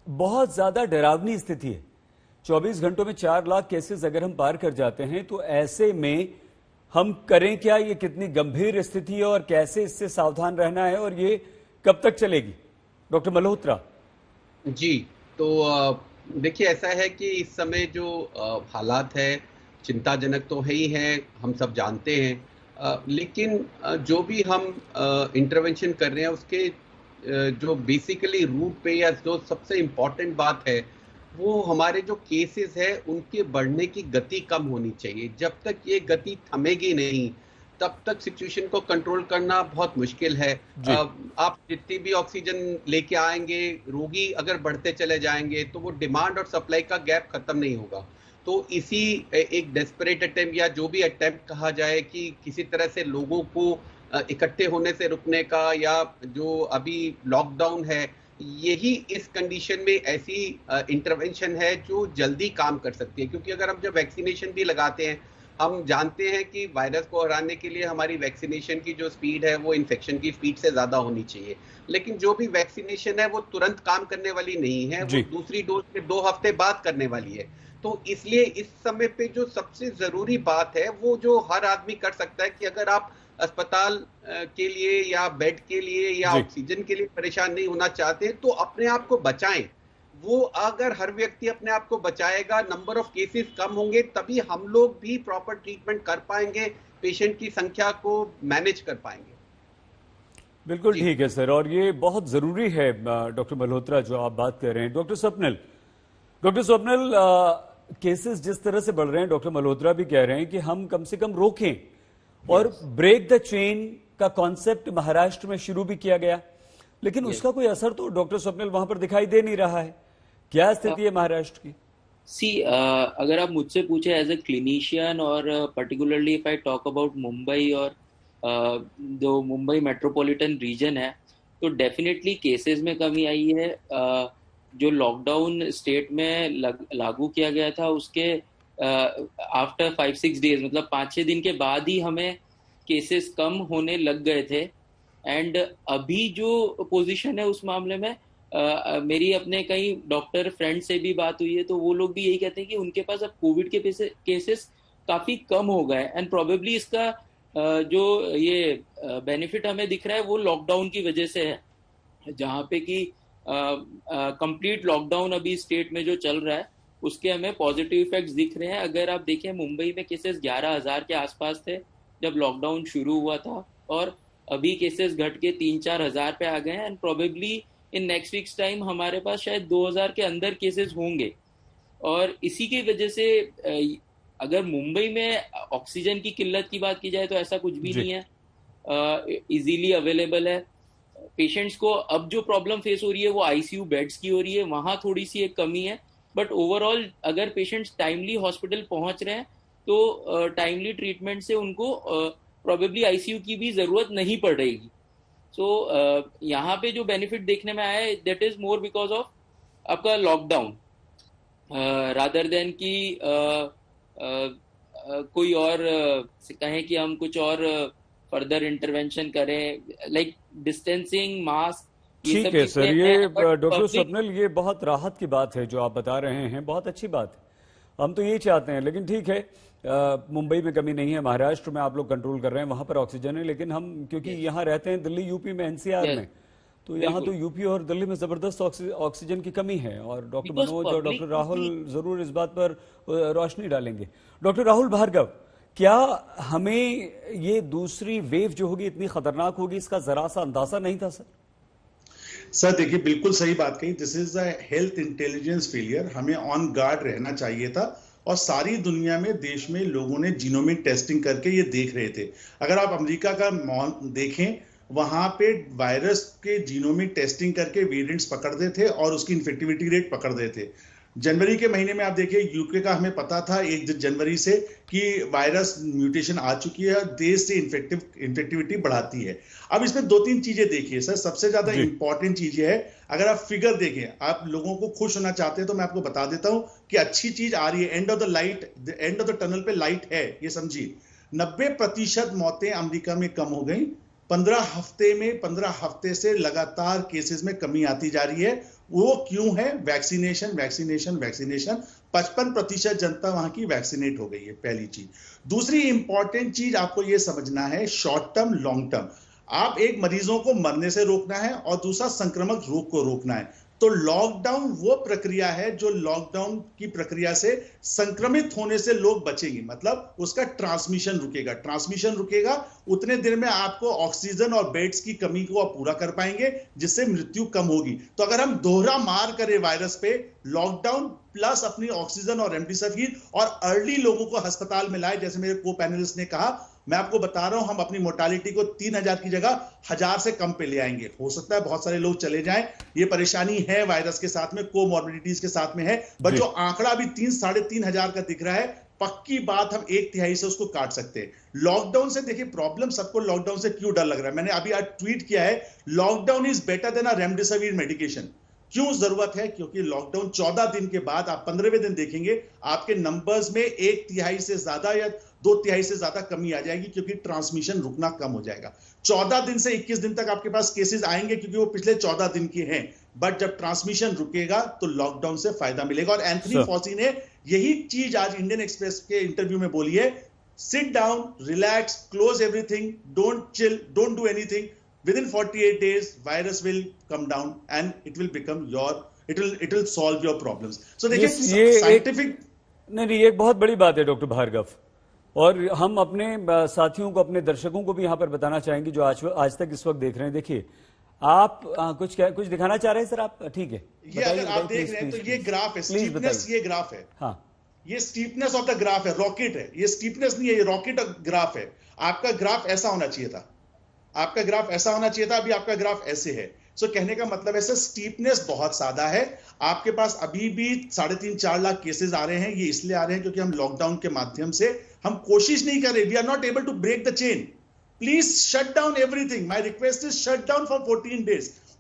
बहुत ज्यादा डरावनी स्थिति है। 24 घंटों में 4 लाख केसेस अगर हम पार कर जाते हैं तो ऐसे में हम करें क्या? ये कितनी गंभीर स्थिति है और कैसे इससे सावधान रहना है और ये कब तक चलेगी? डॉक्टर मल्होत्रा जी। तो देखिए, ऐसा है कि इस समय जो हालात है चिंताजनक तो है ही है, हम सब जानते हैं। लेकिन जो भी हम इंटरवेंशन कर रहे हैं उसके जो बेसिकली रूट पे या जो सबसे इम्पोर्टेंट बात है वो हमारे जो केसेस है उनके बढ़ने की गति कम होनी चाहिए। जब तक ये गति थमेगी नहीं तब तक सिचुएशन को कंट्रोल करना बहुत मुश्किल है। जी। आप जितनी भी ऑक्सीजन लेके आएंगे, रोगी अगर बढ़ते चले जाएंगे तो वो डिमांड और सप्लाई का गैप खत्म नहीं होगा। तो इसी एक डेस्परेट अटेम्प्ट या जो भी अटेम्प्ट कहा जाए कि किसी तरह से लोगों को इकट्ठे होने से रुकने का, या जो अभी लॉकडाउन है, यही इस कंडीशन में ऐसी इंटरवेंशन है जो जल्दी काम कर सकती है। क्योंकि अगर हम जब वैक्सीनेशन भी लगाते हैं, हम जानते हैं कि वायरस को हराने के लिए हमारी वैक्सीनेशन की जो स्पीड है वो इन्फेक्शन की स्पीड से ज्यादा होनी चाहिए। लेकिन जो भी वैक्सीनेशन है वो तुरंत काम करने वाली नहीं है, वो जी। दूसरी डोज के 2 हफ्ते बाद करने वाली है। तो इसलिए इस समय पे जो सबसे जरूरी बात है वो जो हर आदमी कर सकता है कि अगर आप अस्पताल के लिए या बेड के लिए या जी। ऑक्सीजन के लिए परेशान नहीं होना चाहते तो अपने आप को बचाएं। वो अगर हर व्यक्ति अपने आप को बचाएगा, नंबर ऑफ केसेस कम होंगे, तभी हम लोग भी प्रॉपर ट्रीटमेंट कर पाएंगे, पेशेंट की संख्या को मैनेज कर पाएंगे। बिल्कुल जी। ठीक है सर, और ये बहुत जरूरी है डॉक्टर मल्होत्रा जो आप बात कर रहे हैं। डॉक्टर स्वप्निल, केसेस जिस तरह से बढ़ रहे हैं, डॉक्टर मल्होत्रा भी कह रहे हैं कि हम कम से कम रोकें, और यस। ब्रेक द चेन का कॉन्सेप्ट महाराष्ट्र में शुरू भी किया गया, लेकिन यस। उसका कोई असर तो डॉक्टर स्वप्निल वहां पर दिखाई दे नहीं रहा है। क्या स्थिति है महाराष्ट्र की? सी अगर आप मुझसे पूछे एज ए क्लिनिशियन, और particularly if I talk about Mumbai और जो मुंबई मेट्रोपॉलिटन रीजन है, तो डेफिनेटली केसेस में कमी आई है। जो लॉकडाउन स्टेट में लागू किया गया था उसके आफ्टर 5-6 डेज, मतलब 5-6 दिन के बाद ही हमें केसेस कम होने लग गए थे। एंड अभी जो पोजीशन है उस मामले में मेरी अपने कई डॉक्टर फ्रेंड से भी बात हुई है, तो वो लोग भी यही कहते हैं कि उनके पास अब कोविड के केसेस काफी कम हो गए। एंड प्रोबेबली इसका जो ये बेनिफिट हमें दिख रहा है वो लॉकडाउन की वजह से है, जहाँ पे कि कंप्लीट लॉकडाउन अभी स्टेट में जो चल रहा है उसके हमें पॉजिटिव इफेक्ट्स दिख रहे हैं। अगर आप देखें, मुंबई में केसेस 11,000 के आसपास थे जब लॉकडाउन शुरू हुआ था, और अभी केसेस घट के 3-4 हजार पे आ गए हैं। And probably in next weeks time हमारे पास शायद 2000 के अंदर केसेस होंगे। और इसी की वजह से अगर मुंबई में ऑक्सीजन की किल्लत की बात की जाए तो ऐसा कुछ भी जी। नहीं है, इजीली अवेलेबल है। पेशेंट्स को अब जो प्रॉब्लम फेस हो रही है वो आईसीयू बेड्स की हो रही है, वहां थोड़ी सी एक कमी है। बट ओवरऑल अगर पेशेंट्स टाइमली हॉस्पिटल पहुंच रहे हैं तो टाइमली ट्रीटमेंट से उनको प्रोबेबली आईसीयू की भी जरूरत नहीं पड़ रहेगी। सो यहाँ पे जो बेनिफिट देखने में आया है that is more because of आपका लॉकडाउन, रादर देन कि कोई और कहें कि हम कुछ और फर्दर इंटरवेंशन करें, लाइक डिस्टेंसिंग, मास्क, ये ठीक सब है सर, चीजें ये हैं। बट डॉक्टर पब्लिक, स्वप्निल, ये बहुत राहत की बात है जो आप बता रहे हैं, बहुत अच्छी बात है, हम तो यही चाहते हैं। लेकिन ठीक है, मुंबई में कमी नहीं है, महाराष्ट्र में आप लोग कंट्रोल कर रहे हैं, वहां पर ऑक्सीजन है। लेकिन हम क्योंकि यहाँ रहते हैं दिल्ली यूपी में, एनसीआर में, तो यहाँ तो बिल्कुल, यूपी और दिल्ली में जबरदस्त ऑक्सीजन की कमी है, और डॉक्टर बिकॉज मनोज और डॉक्टर पब्लिक राहुल की, जरूर इस बात पर रोशनी डालेंगे। डॉक्टर राहुल भार्गव, क्या हमें ये दूसरी वेव जो होगी इतनी खतरनाक होगी, इसका जरा सा अंदाजा नहीं था सर? सर देखिए, बिल्कुल सही बात कही। This is a health intelligence failure. हमें ऑन गार्ड रहना चाहिए था, और सारी दुनिया में, देश में लोगों ने जीनोमिक टेस्टिंग करके ये देख रहे थे। अगर आप अमेरिका का देखें, वहां पे वायरस के जीनोमिक टेस्टिंग करके वेरिएंट्स पकड़ते थे और उसकी इन्फेक्टिविटी रेट पकड़ते थे। जनवरी के महीने में आप देखिए, यूके का हमें पता था 1 जनवरी से कि वायरस म्यूटेशन आ चुकी है और देश से इन्फेक्टिविटी बढ़ाती है। अब इसमें 2-3 चीजें देखिए सर। सबसे ज्यादा जी। इंपॉर्टेंट चीज है, अगर आप फिगर देखें, आप लोगों को खुश होना चाहते हैं, तो मैं आपको बता देता हूं कि अच्छी चीज आ रही है। एंड ऑफ द टनल पे लाइट है, ये समझिए। 90% मौतें अमेरिका में कम हो गई। 15 हफ्ते से लगातार केसेस में कमी आती जा रही है। वो क्यों है? Vaccination vaccination vaccination. 55% जनता वहां की वैक्सीनेट हो गई है, पहली चीज। दूसरी इंपॉर्टेंट चीज आपको यह समझना है, शॉर्ट टर्म लॉन्ग टर्म, आप एक मरीजों को मरने से रोकना है और दूसरा संक्रमक रोग को रोकना है। तो लॉकडाउन वो प्रक्रिया है जो लॉकडाउन की प्रक्रिया से संक्रमित होने से लोग बचेंगे, मतलब उसका ट्रांसमिशन रुकेगा। ट्रांसमिशन रुकेगा उतने दिन में आपको ऑक्सीजन और बेड्स की कमी को आप पूरा कर पाएंगे, जिससे मृत्यु कम होगी। तो अगर हम दोहरा मार करें वायरस पे, लॉकडाउन प्लस अपनी ऑक्सीजन और रेमडेसिविर और अर्ली लोगों को अस्पताल में लाए, जैसे मेरे को पैनलिस्ट ने कहा, मैं आपको बता रहा हूं हम अपनी मोर्टालिटी को 3000 की जगह 1000 से कम पे ले आएंगे। हो सकता है बहुत सारे लोग चले जाएं, ये परेशानी है वायरस के साथ में, कोमॉर्बिडिटीज के साथ में है, बट जो आंकड़ा अभी 3-3.5 का दिख रहा है, पक्की बात हम 1/3 से उसको काट सकते हैं। लॉकडाउन से देखिए प्रॉब्लम, सबको लॉकडाउन से क्यों डर लग रहा है? मैंने अभी आज ट्वीट किया है, lockdown is better than a remdesivir medication. क्यों जरूरत है? क्योंकि लॉकडाउन 14 दिन के बाद आप 15वें दिन देखेंगे आपके नंबर्स में 1/3 से ज्यादा या 2/3 से ज्यादा कमी आ जाएगी, क्योंकि ट्रांसमिशन रुकना कम हो जाएगा। 14 दिन से 21 दिन तक आपके पास केसेस आएंगे क्योंकि वो पिछले 14 दिन के हैं, बट जब ट्रांसमिशन रुकेगा तो लॉकडाउन से फायदा मिलेगा। और एंथनी फॉसी ने यही चीज आज इंडियन एक्सप्रेस के इंटरव्यू में बोली है, sit down, relax, close everything, don't chill, don't do anything, within 48 days virus will come down and it will become it will solve your problems. So देखिए scientific नहीं, ये एक बहुत बड़ी बात है डॉक्टर भार्गव, और हम अपने साथियों को, अपने दर्शकों को भी यहां पर बताना चाहेंगे जो आज तक इस वक्त देख रहे हैं। देखिए आप कुछ दिखाना चाह रहे हैं सर? आप ठीक है, ये अगर आप देख रहे हैं तो ये ग्राफ है, स्टीपनेस, ये ग्राफ है, हाँ, ये स्टीपनेस ऑफ द ग्राफ है, रॉकेट है, ये स्टीपनेस नहीं है, ये रॉकेट ग्राफ है। आपका ग्राफ ऐसा होना चाहिए था, आपका ग्राफ ऐसा होना चाहिए था, अभी आपका ग्राफ ऐसे है। सो कहने का मतलब ऐसे स्टीपनेस बहुत ज्यादा है। आपके पास अभी भी 3.5-4 लाख केसेस आ रहे हैं। ये इसलिए आ रहे हैं क्योंकि हम लॉकडाउन के माध्यम से हम कोशिश नहीं कर रहे, we are not able to break the chain. Please shut down everything, my request is shut down for 14 days।